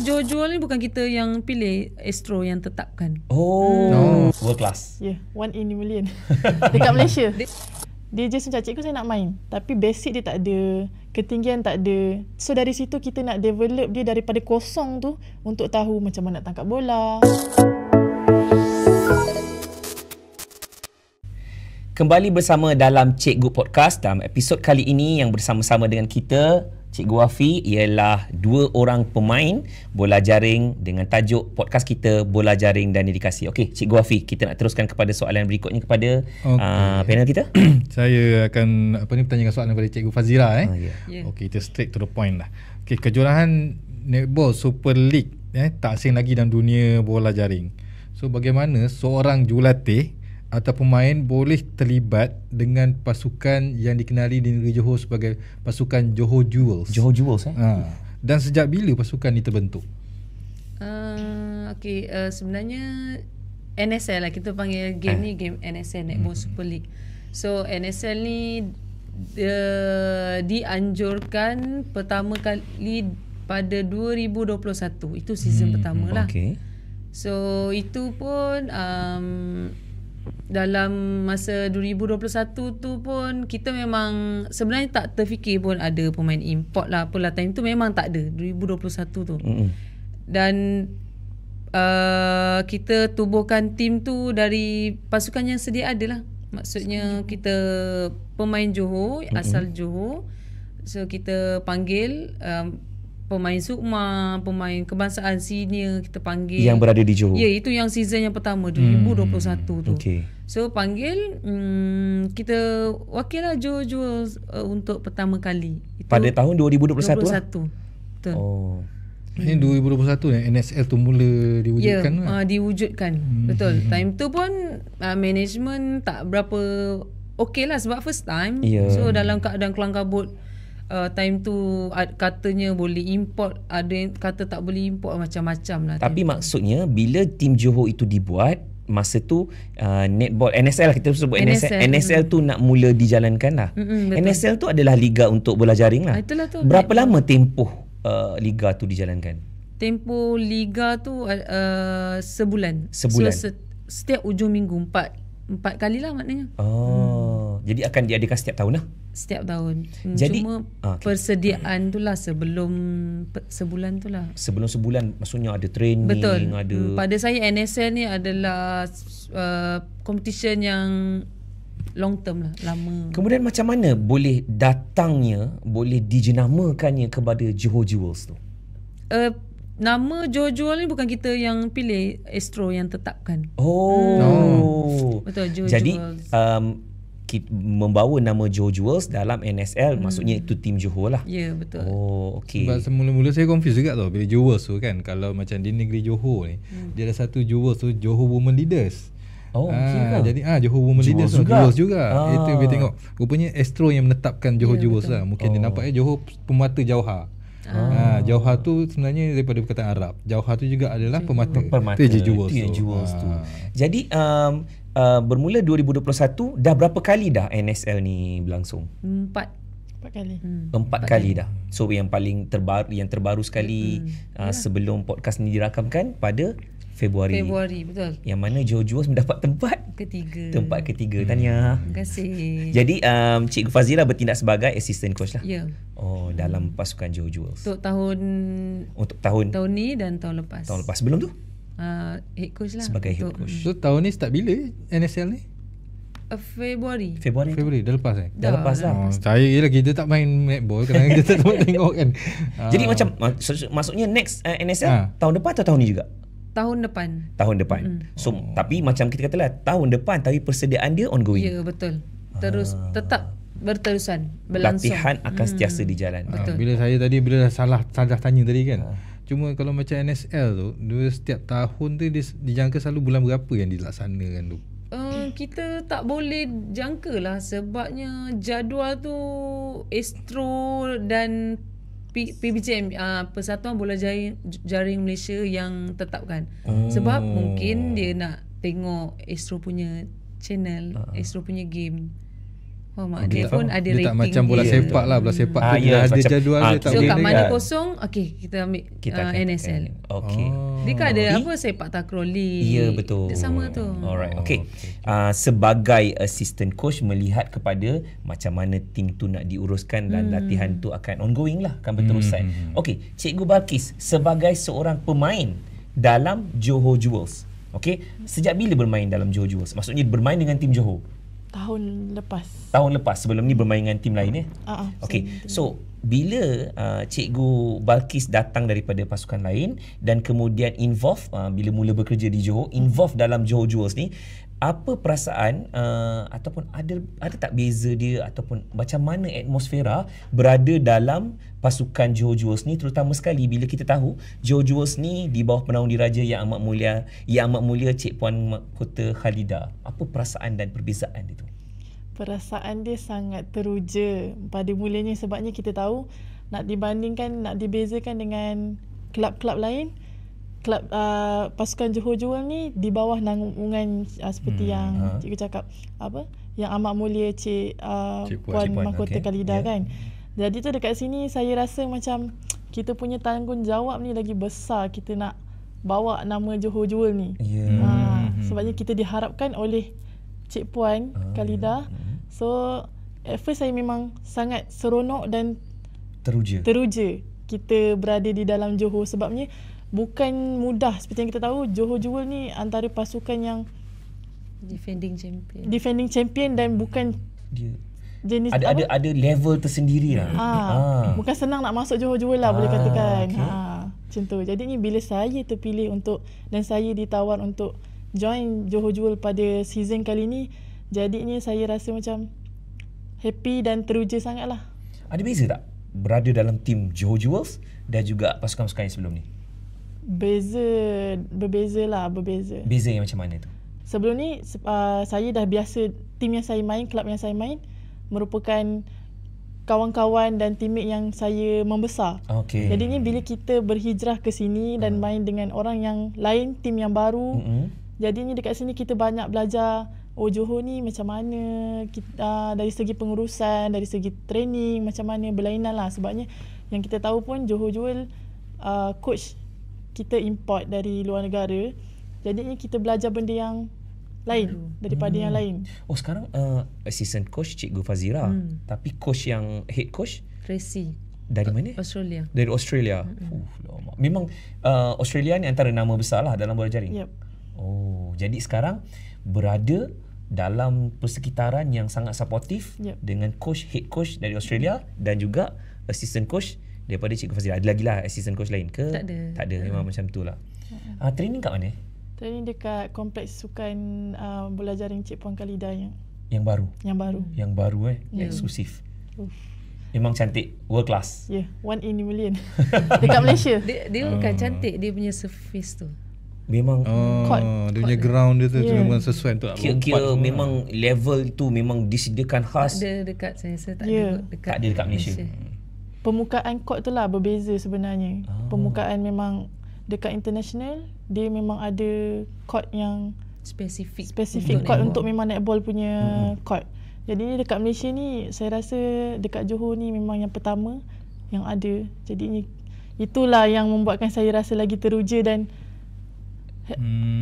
jual-jual ni bukan kita yang pilih, Astro yang tetapkan. World class. Ya, one in a million. Dekat Malaysia. Dia just macam, cikgu saya nak main. Tapi basic dia tak ada, ketinggian tak ada. So dari situ kita nak develop dia daripada kosong tu untuk tahu macam mana nak tangkap bola. Kembali bersama dalam Cikgu Podcast. Dalam episod kali ini yang bersama-sama dengan kita, Cikgu Wafi, ialah dua orang pemain bola jaring dengan tajuk podcast kita Bola Jaring dan Dedikasi. Okey, Cikgu Wafi, kita nak teruskan kepada soalan berikutnya kepada panel kita. Saya akan bertanyakan soalan kepada Cikgu Fazira. Okey, kita straight to the point lah. Okey, kejorahan Netball Super League tak asing lagi dalam dunia bola jaring. So bagaimana seorang jurulatih atau pemain boleh terlibat dengan pasukan yang dikenali di negeri Johor sebagai pasukan Johor Jewels? Johor Jewels Dan sejak bila pasukan ini terbentuk? Sebenarnya NSL lah, kita panggil game ni game NSL, Netball Super League. So NSL ni dianjurkan pertama kali pada 2021. Itu season pertama lah. So itu pun dalam masa 2021 tu pun kita memang sebenarnya tak terfikir pun ada pemain import lah apalah. Time tu memang tak ada, 2021 tu. Dan kita tubuhkan tim tu dari pasukan yang sedia ada lah. Maksudnya kita pemain Johor, asal Johor. So kita panggil pemain Sukma, pemain kebangsaan senior kita panggil. Yang berada di Johor. Ya, itu yang season yang pertama 2021 tu. So panggil kita wakil lah Johor Jewels untuk pertama kali. Itu pada tahun 2021 lah? Betul. Ini 2021 NSL tu mula diwujudkan lah. Diwujudkan. Betul. Time tu pun management tak berapa okey lah sebab first time. So dalam keadaan kelang kabut, time tu katanya boleh import, ada yang kata tak boleh import, macam-macam lah. Tapi maksudnya bila tim Johor itu dibuat, masa tu netball NSL lah, kita sebut NSL tu nak mula dijalankan lah. NSL tu adalah liga untuk bola jaring lah. Itulah tu. Berapa lama tempoh liga tu dijalankan? Tempoh liga tu sebulan. So setiap ujung minggu 4 kali lah maknanya. Jadi akan diadakan setiap tahun lah? Setiap tahun. Jadi, cuma persediaan tu lah sebelum sebulan tu lah. Sebelum sebulan maksudnya ada training. Betul. Ada. Pada saya NSL ni adalah competition yang long term lah, lama. Kemudian macam mana boleh datangnya, boleh dijenamakannya kepada Johor Jewels tu? Nama Johor Jewels ni bukan kita yang pilih, Astro yang tetapkan. Betul, Johor Jadi Jewels. Membawa nama Johor Jewels dalam NSL, maksudnya itu tim Johor lah. Ya, betul. Sebab semula-mula saya confuse juga tau bila Jewels tu kan. Kalau macam di negeri Johor ni, dia ada satu Jewels tu, Johor Women Leaders. Jadi Johor Women Leaders Jewels juga. Itu kita tengok. Rupanya Astro yang menetapkan Johor Jewels lah. Mungkin dia nampaknya Johor pemata Jauhar. Jauhar tu sebenarnya daripada perkataan Arab. Jauhar tu juga adalah pemata. Itu Jewels tu. Jadi bermula 2021, dah berapa kali dah NSL ni berlangsung? 4 kali. 4 kali dah. So yang paling terbaru sekali sebelum podcast ni dirakamkan pada Februari, betul. Yang mana Johor Jewels mendapat tempat ketiga. Tahniah. Terima kasih. Jadi Cikgu Fazira bertindak sebagai assistant coach lah. Ya. Dalam pasukan Johor Jewels. Untuk tahun ni dan tahun lepas. Sebelum tu? Head coach lah. Sebagai head coach. So tahun ni start bila NSL ni? Februari dah lepas Dah lepas lah. Saya kita tak main netball kerana kita tak tengok kan. Jadi macam maksudnya next NSL tahun depan atau tahun ni juga? Tahun depan. So tapi macam kita katalah tahun depan, tapi persediaan dia ongoing. Ya, betul. Terus tetap berterusan, berlangsung. Latihan akan sentiasa di jalan. Bila salah tanya tadi kan. Cuma kalau macam NSL tu, dia setiap tahun tu dia dijangka selalu bulan berapa yang dilaksanakan tu? Kita tak boleh jangka lah sebabnya jadual tu Astro dan PBJM, Persatuan Bola Jaring Malaysia yang tetapkan. Sebab mungkin dia nak tengok Astro punya channel, Astro punya game. mak dia pun ada dia rating. tak macam bola sepak lah. Bola sepak tu dia ada jadual dia tak so boleh. kat mana kosong, okey kita ambil NSL. Okey. Dia kan ada apa sepak takraw league. Ya, betul. Dia sama tu. Alright, okey. Sebagai assistant coach melihat kepada macam mana tim tu nak diuruskan dan latihan tu akan ongoing lah, akan berterusan. Okey, Cikgu Balkis sebagai seorang pemain dalam Johor Jewels. Okey, sejak bila bermain dalam Johor Jewels? Maksudnya bermain dengan tim Johor? Tahun lepas. Tahun lepas, sebelum ni bermain dengan tim lain Okey. So, bila Cikgu Balkis datang daripada pasukan lain dan kemudian involve bila mula bekerja di Johor, involve dalam Johor Jewels ni, apa perasaan ataupun ada tak beza dia ataupun macam mana atmosfera berada dalam pasukan Johor Jewels ni, terutama sekali bila kita tahu Johor Jewels ni di bawah penaung diraja Yang Amat Mulia Cik Puan Mahkota Khalidah. Apa perasaan dan perbezaan dia tu? Perasaan dia sangat teruja pada mulanya, sebabnya kita tahu nak dibezakan dengan kelab-kelab lain. Kelab pasukan Johor Jewels ni di bawah naungan seperti yang cikgu cakap, Yang Amat Mulia Cik Puan Mahkota Khalidah kan. Jadi tu dekat sini saya rasa macam kita punya tanggungjawab ni lagi besar, kita nak bawa nama Johor Jewels ni. Sebabnya kita diharapkan oleh Cik Puan Khalidah. So at first saya memang sangat seronok dan teruja kita berada di dalam Johor, sebabnya bukan mudah. Seperti yang kita tahu, Johor Jewels ni antara pasukan yang defending champion dan bukan dia jenis ada level tersendiri lah. Bukan senang nak masuk Johor Jewels lah, boleh katakan. Macam tu. Jadi ni bila saya terpilih dan saya ditawar untuk join Johor Jewels pada season kali ni, jadinya saya rasa macam happy dan teruja sangat lah. Ada beza tak berada dalam tim Johor Jewels dan juga pasukan-pasukan yang sebelum ni? Berbeza. Beza yang macam mana tu? Sebelum ni saya dah biasa, tim yang saya main, kelab yang saya main merupakan kawan-kawan dan teammate yang saya membesar. Jadinya bila kita berhijrah ke sini dan main dengan orang yang lain, tim yang baru, jadinya dekat sini kita banyak belajar, Johor ni macam mana, dari segi pengurusan, dari segi training, macam mana berlainan lah. Sebabnya yang kita tahu pun Johor Jewels coach kita import dari luar negara. Jadinya kita belajar benda yang lain daripada yang lain. Sekarang assistant coach Cikgu Fazira, tapi coach yang head coach Tracy dari mana? Australia. Dari Australia. Memang Australia ni antara nama besar lah dalam bola jaring. Jadi sekarang berada dalam persekitaran yang sangat supportif dengan head coach dari Australia dan juga assistant coach daripada Cikgu Fazira. Ada lagi lah assistant coach lain ke? Tak ada. Memang macam tu lah. Training kat mana? Training dekat kompleks sukan bola jaring Cik Puan Khalidah yang baru. Yang baru eksklusif. Memang cantik, world class. One in a million. Dekat Malaysia. Dia bukan cantik, dia punya surface tu. Memang dia punya ground dia tu memang sesuai untuk kira memang level tu memang disediakan khas. Tak ada dekat saya tak ada dekat Malaysia. Permukaan court tu lah berbeza sebenarnya. Permukaan memang dekat international, dia memang ada court yang spesifik court untuk memang netball punya court. Jadi ni dekat Malaysia ni saya rasa dekat Johor ni memang yang pertama yang ada. Jadi itulah yang membuatkan saya rasa lagi teruja dan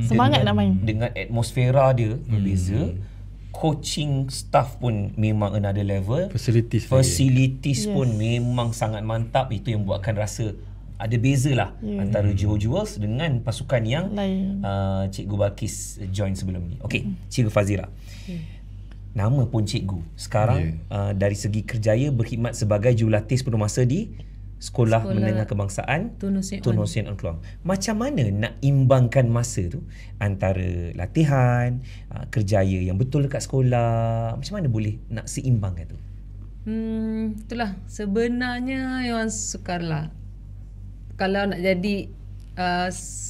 semangat nak main. Dengan atmosfera dia berbeza, coaching staff pun memang another level, facilities pun memang sangat mantap. Itu yang buatkan rasa ada beza lah antara Johor Jewels dengan pasukan yang Cikgu Balkis join sebelum ni. Cikgu Fazira, nama pun cikgu sekarang dari segi kerjaya berkhidmat sebagai jurulatih sepenuh masa di Sekolah Menengah Kebangsaan Tun Hussein On Keluang. Macam mana nak imbangkan masa tu antara latihan, kerjaya yang betul dekat sekolah? Macam mana boleh nak seimbangkan tu? Itulah sebenarnya yang sukar lah. Kalau nak jadi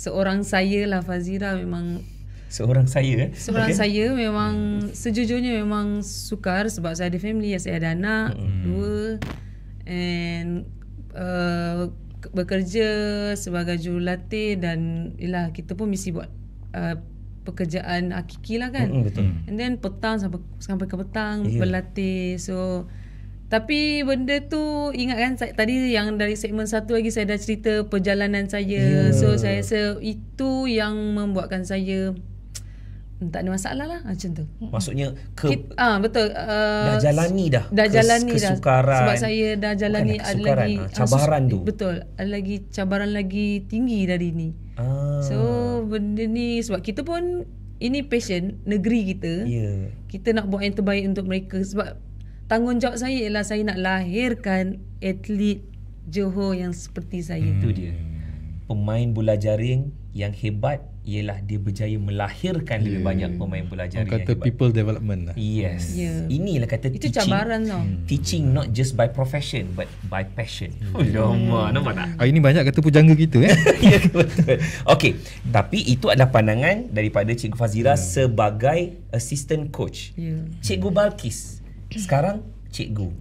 seorang saya lah Fazira, memang seorang saya saya memang sejujurnya memang sukar sebab saya ada family, saya ada anak 2 and bekerja sebagai jurulatih dan kita pun mesti buat pekerjaan hakiki lah kan. Betul. And then petang sampai ke petang berlatih. So tapi benda tu ingat kan tadi yang dari segmen 1 lagi saya dah cerita perjalanan saya. So saya rasa itu yang membuatkan saya tak ada masalah lah macam tu. Maksudnya betul. Dah jalani dah kesukaran. Sebab saya dah jalani ada lagi cabaran tu. Betul. Ada lagi cabaran lagi tinggi dari ni. So benda ni sebab kita pun ini passion negeri kita. Kita nak buat yang terbaik untuk mereka. Sebab tanggungjawab saya ialah saya nak lahirkan atlet Johor yang seperti saya. Itu dia. Pemain bola jaring yang hebat ialah dia berjaya melahirkan lebih banyak pemain bola jaring yang kata hebat. people development lah. Yes. Inilah kata itu teaching. Cabaran tau. Teaching not just by profession but by passion. Lama, nampak tak? Ini banyak kata pujangga kita Ya, betul. Okey, tapi itu adalah pandangan daripada Cikgu Fazira sebagai assistant coach. Cikgu Balkis sekarang cikgu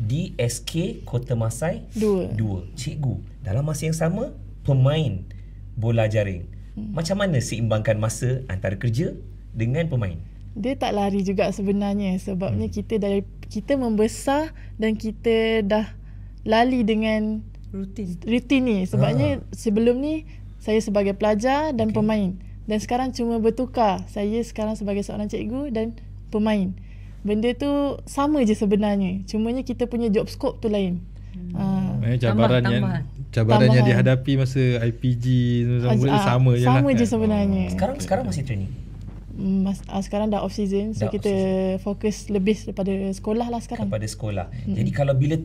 di SK Kota Masai 2. Cikgu dalam masa yang sama pemain bola jaring. Macam mana seimbangkan masa antara kerja dengan pemain? Dia tak lari juga sebenarnya sebabnya kita membesar dan kita dah lali dengan rutin ni. Sebabnya sebelum ni saya sebagai pelajar dan pemain, dan sekarang cuma bertukar. Saya sekarang sebagai seorang cikgu dan pemain. Benda tu sama je sebenarnya, cumanya kita punya job scope tu lain. Cabaran yang dihadapi masa IPG sama je lah. Sama je sebenarnya. Sekarang masih training? Sekarang dah off season, so kita fokus lebih daripada sekolah lah sekarang. Kepada sekolah. Jadi kalau bila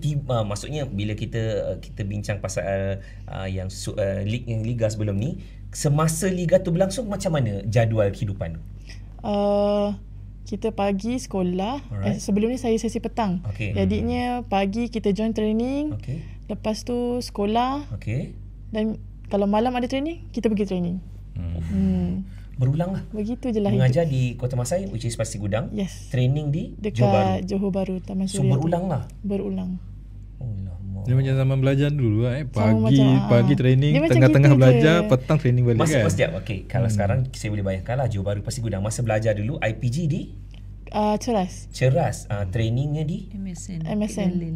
maksudnya bila kita bincang pasal yang liga sebelum ni, semasa liga tu berlangsung macam mana jadual kehidupan? Kita pagi sekolah. Sebelum ni saya sesi petang. Jadinya pagi kita join training. Lepas tu sekolah. Dan kalau malam ada training, kita pergi training. Berulang lah. Begitu je lah. Mengajar di Kota Masai, which is Pasir Gudang. Training di dekat Johor Bahru, Taman Suria. So berulang lah. Berulang. Dia macam zaman belajar dulu lah. Pagi training, tengah-tengah belajar, petang training balik kan. Masa kalau sekarang saya boleh bayangkan lah Johor Bahru Pasir Gudang. Masa belajar dulu IPG di Ceras. Trainingnya di MSN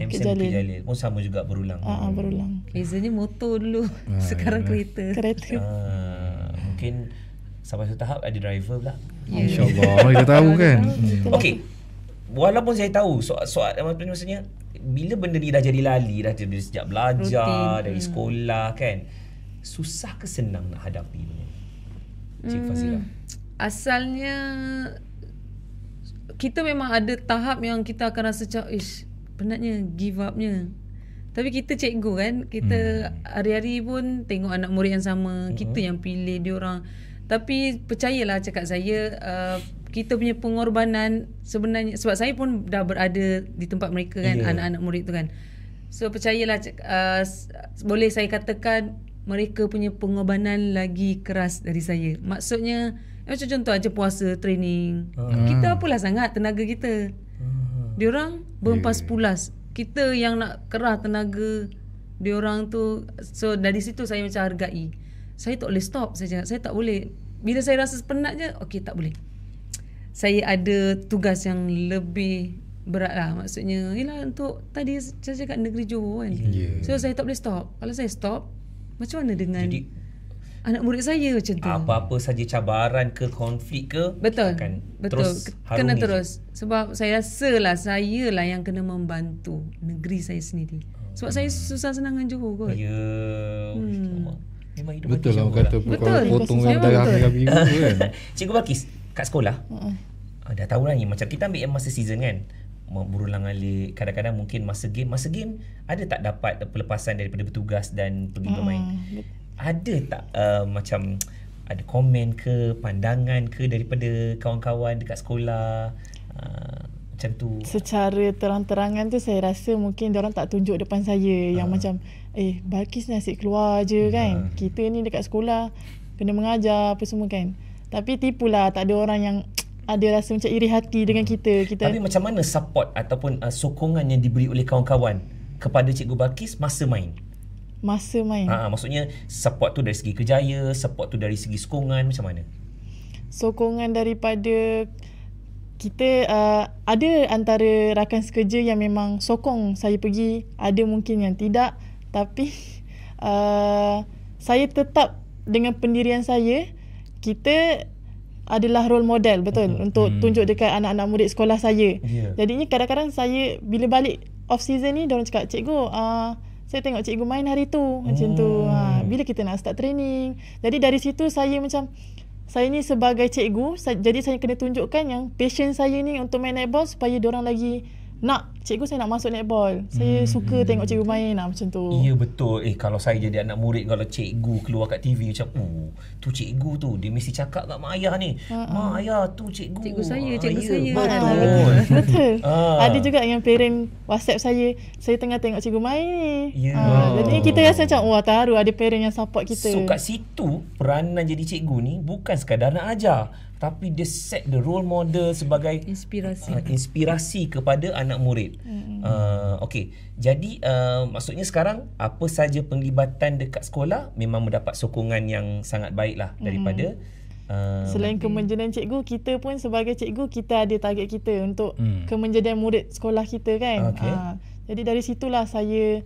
Jalil. Pun sama juga berulang. Berulang. Bezanya motor dulu. Sekarang kereta. Mungkin sampai satu tahap ada driver pula. InsyaAllah kita tahu kan. Okey. Walaupun saya tahu soal maksudnya bila benda ni dah jadi lali dah dari sejak belajar dari sekolah kan, susah ke senang nak hadapi ni Cik Fazira? Asalnya kita memang ada tahap yang kita akan rasa penatnya, give upnya. Tapi kita cikgu kan, kita hari-hari pun tengok anak murid yang sama, kita yang pilih diorang. Tapi percayalah cakap saya, kita punya pengorbanan sebenarnya, sebab saya pun dah berada di tempat mereka kan, anak-anak murid tu kan. So percayalah, boleh saya katakan mereka punya pengorbanan lagi keras dari saya. Maksudnya macam contoh aja puasa, training. Kita apalah sangat tenaga kita. Diorang berempas pulas. Kita yang nak kerah tenaga diorang tu. So dari situ saya macam hargai. Saya tak boleh stop. Saya tak boleh. Bila saya rasa penat je, okey tak boleh. Saya ada tugas yang lebih berat lah. Maksudnya yelah, untuk tadi saya cakap negeri Johor kan. So saya tak boleh stop. Kalau saya stop, macam mana dengan anak murid saya macam tu? Apa-apa saja cabaran ke, konflik ke, betul, terus kena terus. Sebab saya rasa lah saya lah yang kena membantu negeri saya sendiri. Sebab saya susah senang dengan Johor kot. Memang hidup betul lah kata potong darah merah biru kan. Cikgu Balkis kat sekolah dah tahu lah ni, macam kita ambil yang masa season kan, berulang-alik, kadang-kadang mungkin masa game ada tak dapat pelepasan daripada bertugas dan pergi bermain? Ada tak macam ada komen ke, pandangan ke daripada kawan-kawan dekat sekolah macam tu? Secara terang-terangan tu saya rasa mungkin diorang tak tunjuk depan saya yang macam Balkis ni asyik keluar je kan, kita ni dekat sekolah kena mengajar apa semua kan. Tapi tipulah, tak ada orang yang ada rasa macam iri hati dengan kita. Tapi macam mana support ataupun sokongan yang diberi oleh kawan-kawan kepada Cikgu Balkis masa main? Maksudnya support tu dari segi kerjaya, support tu dari segi sokongan, macam mana? sokongan daripada kita, ada antara rakan sekerja yang memang sokong saya pergi, ada mungkin yang tidak, tapi saya tetap dengan pendirian saya. Kita adalah role model, betul, untuk tunjuk dekat anak-anak murid sekolah saya. Jadinya kadang-kadang saya bila balik off season ni, diorang cakap, cikgu, saya tengok cikgu main hari tu, macam tu. Bila kita nak start training. Jadi dari situ saya macam, saya ni sebagai cikgu, jadi saya kena tunjukkan yang passion saya ni untuk main netball supaya diorang lagi nak, cikgu saya nak masuk netball. Saya suka tengok cikgu main macam tu. Ya betul. Kalau saya jadi anak murid, kalau cikgu keluar kat TV macam, tu cikgu tu, dia mesti cakap kat mak ayah ni. Mak ayah tu cikgu. Cikgu saya, cikgu saya. Betul. Betul. Ada juga yang parent WhatsApp saya tengah tengok cikgu main ni. Jadi kita rasa macam, wah terharu ada parent yang support kita. So kat situ, peranan jadi cikgu ni bukan sekadar nak ajar, tapi dia set the role model sebagai inspirasi kepada anak murid. Okey. Jadi maksudnya sekarang apa saja penglibatan dekat sekolah memang mendapat sokongan yang sangat baiklah daripada selain kemenjadian cikgu, kita pun sebagai cikgu kita ada target kita untuk kemenjadian murid sekolah kita kan. Jadi dari situlah saya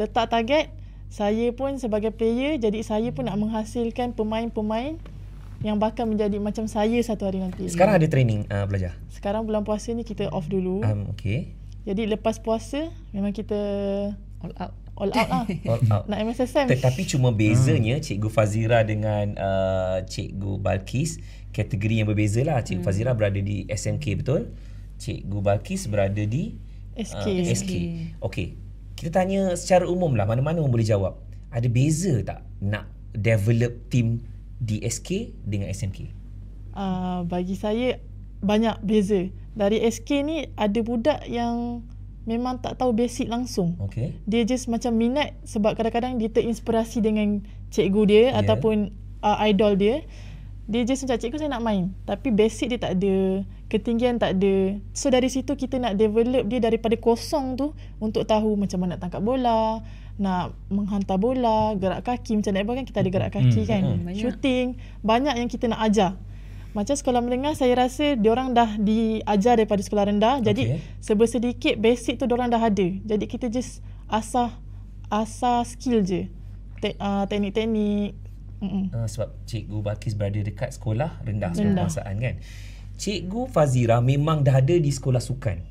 letak target. Saya pun sebagai player, jadi saya pun nak menghasilkan pemain-pemain yang bakal menjadi macam saya satu hari nanti. Sekarang ada training belajar? Sekarang bulan puasa ni kita off dulu. Okey. Jadi lepas puasa memang kita all out lah. All out. Nak MSSM. Tetapi cuma bezanya Cikgu Fazira dengan Cikgu Balkis, kategori yang berbeza lah. Cikgu Fazira berada di SMK, betul? Cikgu Balkis berada di SK. Okey. Kita tanya secara umum lah, mana-mana boleh jawab. Ada beza tak nak develop team di SK dengan SMK? Bagi saya banyak beza. Dari SK ni ada budak yang memang tak tahu basic langsung. Dia just macam minat sebab kadang-kadang dia terinspirasi dengan cikgu dia ataupun idol dia. Dia just macam, cikgu saya nak main, tapi basic dia tak ada, ketinggian tak ada. So dari situ kita nak develop dia daripada kosong tu untuk tahu macam mana nak tangkap bola, nak menghantar bola, gerak kaki. Macam netball kan kita ada gerak kaki kan, shooting, banyak yang kita nak ajar. Macam sekolah menengah saya rasa diorang dah diajar daripada sekolah rendah. Jadi sedikit basic tu diorang dah ada. Jadi kita just asah skill je, teknik-teknik. Sebab Cikgu Balkis berada dekat sekolah rendah kebangsaan kan. Cikgu Fazira memang dah ada di sekolah sukan.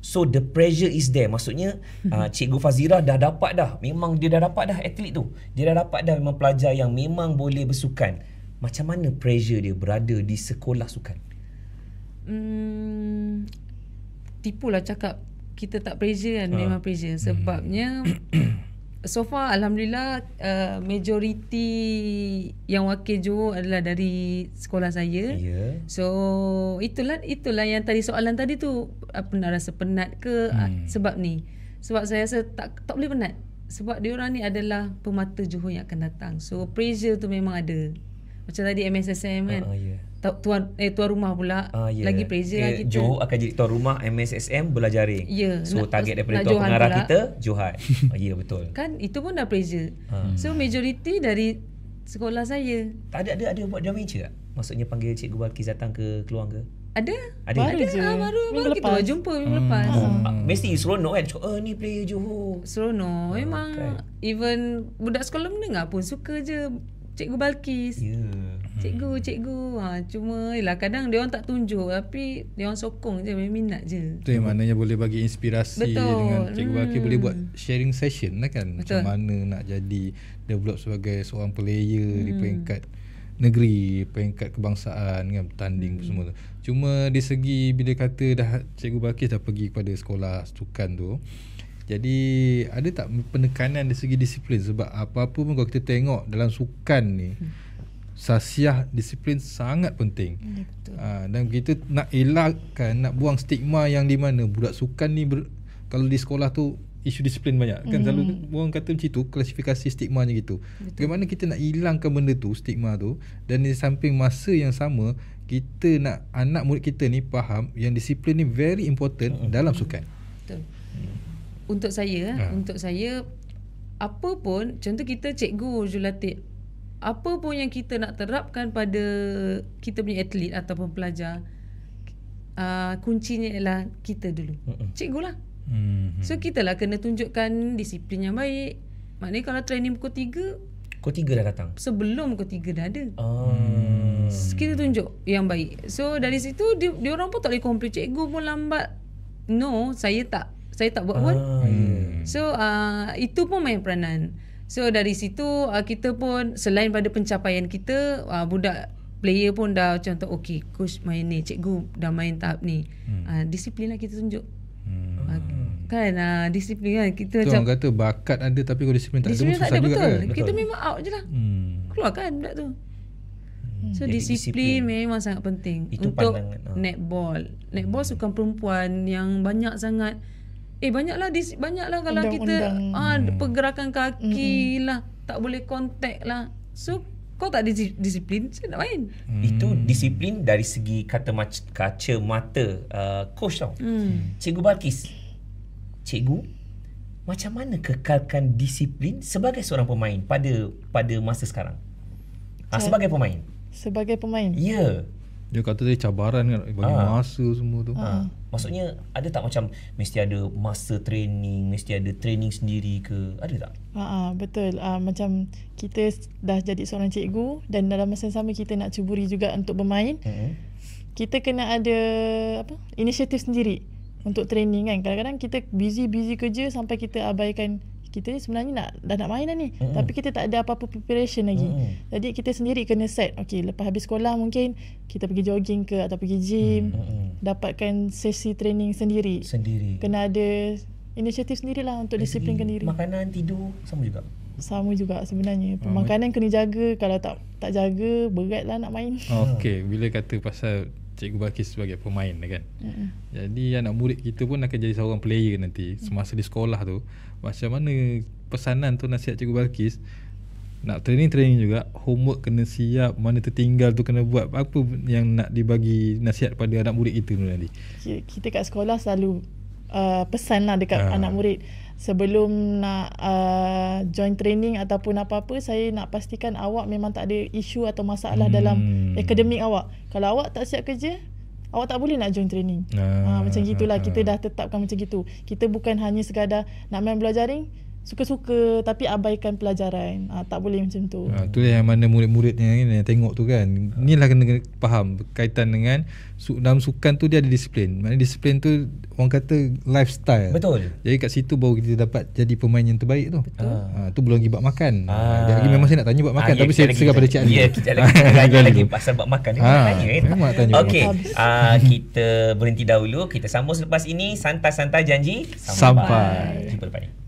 So the pressure is there. Maksudnya Cikgu Fazira dah dapat dah. Memang dia dah dapat dah atlet tu. Dia dah dapat dah memang pelajar yang memang boleh bersukan. Macam mana pressure dia berada di sekolah sukan? Tipulah cakap kita tak pressure kan. Memang pressure. Sebabnya so far alhamdulillah majoriti yang wakil Johor adalah dari sekolah saya. So itulah yang tadi soalan tadi tu, pernah rasa penat ke sebab ni. Sebab saya rasa tak boleh penat. Sebab diorang ni adalah pemata Johor yang akan datang. So pressure tu memang ada. Macam tadi MSSM kan. Tuan rumah pula lagi pressure lah kita. Johor akan jadi tuan rumah MSSM bola jaring. So target daripada tuan pengarah kita Johan. Ya betul. Kan itu pun dah pressure. So majoriti dari sekolah saya. Ada buat dia venture tak? Maksudnya panggil Cikgu Balkis datang ke Keluang ke? Ada. Baru kita baru jumpa minggu lepas. Mesti seronok kan? Ni player Johor. Seronok. Memang even budak sekolah menengah pun suka je Cikgu Balkis. Cikgu. Cuma yelah kadang dia orang tak tunjuk, tapi dia orang sokong je, minat je. Itu yang maknanya boleh bagi inspirasi. Dengan Cikgu Balkis boleh buat sharing session lah kan. Macam mana nak jadi develop sebagai seorang player di peringkat negeri, peringkat kebangsaan kan, bertanding semua tu. Cuma di segi bila kata dah Cikgu Balkis dah pergi kepada sekolah sukan tu, jadi ada tak penekanan dari segi disiplin? Sebab apa-apa pun kalau kita tengok dalam sukan ni, sasiah disiplin sangat penting. Dan kita nak elakkan, nak buang stigma yang di mana budak sukan ni kalau di sekolah tu isu disiplin banyak kan. Selalu orang kata macam tu, klasifikasi stigmanya gitu. Bagaimana kita nak hilangkan benda tu, stigma tu, dan di samping masa yang sama kita nak anak murid kita ni faham yang disiplin ni very important dalam sukan. Betul. Untuk saya apa pun, contoh kita cikgu Julatik, apa pun yang kita nak terapkan pada kita punya atlet ataupun pelajar, kuncinya ialah kita dulu. Cikgu lah. So kita lah kena tunjukkan disiplin yang baik. Maknanya kalau training pukul 3, pukul 3 dah datang. Sebelum pukul 3 dah ada. Kita tunjuk yang baik. So dari situ dia orang pun tak boleh komplain, cikgu pun lambat. No, saya tak buat pun. So itu pun main peranan. So dari situ kita pun selain pada pencapaian kita, budak player pun dah contoh, okay, coach main ni, cikgu dah main tahap ni. Disiplin lah kita tunjuk. Kan disiplin kan kita tu orang kata bakat ada tapi kalau disiplin tak ada pun susah juga kan. Kita memang out je lah. Keluarkan budak tu. So disiplin memang sangat penting. Itu untuk netball. Netball sukan perempuan yang banyak sangat. Banyaklah kalau kita pergerakan kaki lah, tak boleh kontak lah. So kau tak disiplin, saya nak main. Itu disiplin dari segi kacamata coach tau. Cikgu Balkis, cikgu macam mana kekalkan disiplin sebagai seorang pemain pada masa sekarang? Sebagai pemain. Sebagai pemain. Ya. Dia kata dia cabaran kan, bagi masa semua tu. Maksudnya ada tak macam mesti ada masa training, mesti ada training sendiri ke? Ada tak? Betul. Macam kita dah jadi seorang cikgu dan dalam masa yang sama kita nak cuburi juga untuk bermain. Kita kena ada inisiatif sendiri untuk training kan. Kadang-kadang kita busy kerja sampai kita abaikan kita ni sebenarnya dah nak main dah ni. Tapi kita tak ada apa-apa preparation lagi. Jadi kita sendiri kena set. Okay, lepas habis sekolah mungkin kita pergi jogging ke atau pergi gym. Dapatkan sesi training sendiri. Kena ada inisiatif sendirilah untuk disiplinkan diri. Makanan, tidur sama juga? Sama juga sebenarnya. Makanan kena jaga. Kalau tak jaga, beratlah nak main. Okay, bila kata pasal Cikgu Balkis sebagai pemain kan. Jadi anak murid kita pun akan jadi seorang player nanti semasa di sekolah tu. Macam mana pesanan tu nasihat Cikgu Balkis? Nak training juga, homework kena siap, mana tertinggal tu kena buat. Apa yang nak dibagi nasihat pada anak murid kita tu nanti? Kita kat sekolah selalu pesan lah dekat anak murid. Sebelum nak join training ataupun apa-apa, saya nak pastikan awak memang tak ada isu atau masalah dalam akademik awak. Kalau awak tak siap kerja, awak tak boleh nak join training. Macam gitulah, kita dah tetapkan macam gitu. Kita bukan hanya sekadar nak main bola jaring suka-suka tapi abaikan pelajaran. Tak boleh macam tu. Itulah yang mana murid-murid yang tengok tu kan. Inilah kena faham berkaitan dengan dalam sukan tu dia ada disiplin. Maknanya disiplin tu orang kata lifestyle. Betul. Jadi kat situ baru kita dapat jadi pemain yang terbaik tu. Tu belum lagi bab makan. Jadi memang saya nak tanya bab makan tapi saya serah pada Cik Ali. Ya, kita lagi pasal bab makan ni. Okey. Kita berhenti dahulu. Kita sambung selepas ini. Santai-santai janji. Sampai. Jumpa lepas ni.